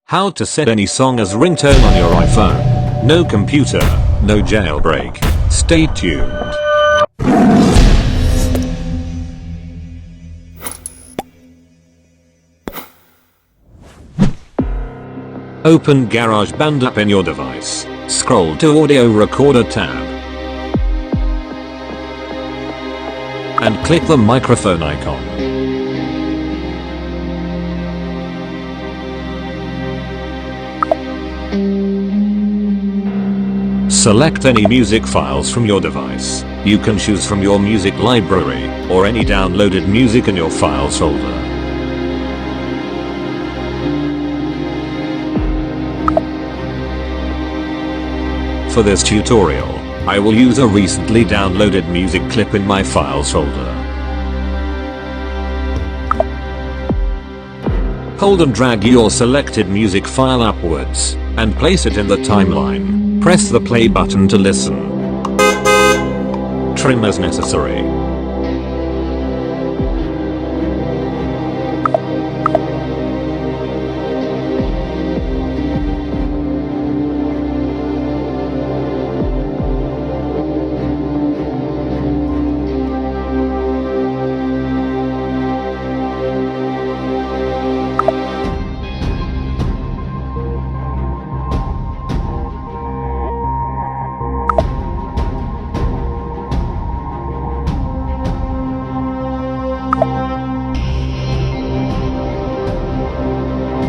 How to set any song as ringtone on your iPhone. No computer, no jailbreak. Stay tuned. Open GarageBand app in your device. Scroll to Audio Recorder tab. And click the microphone icon. Select any music files from your device. You can choose from your music library or any downloaded music in your files folder. For this tutorial, I will use a recently downloaded music clip in my files folder. Hold and drag your selected music file upwards and place it in the timeline. Press the play button to listen. Trim as necessary.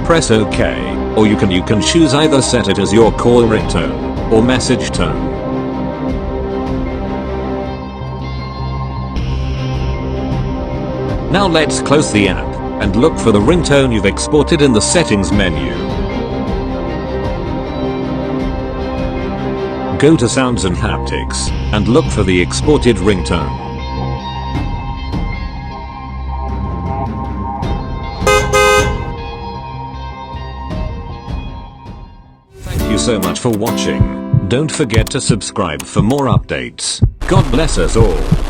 Press OK, or you can choose either set it as your call ringtone or message tone. Now let's close the app and look for the ringtone you've exported in the settings menu. Go to Sounds and Haptics and look for the exported ringtone. Thank you so much for watching. Don't forget to subscribe for more updates. God bless us all.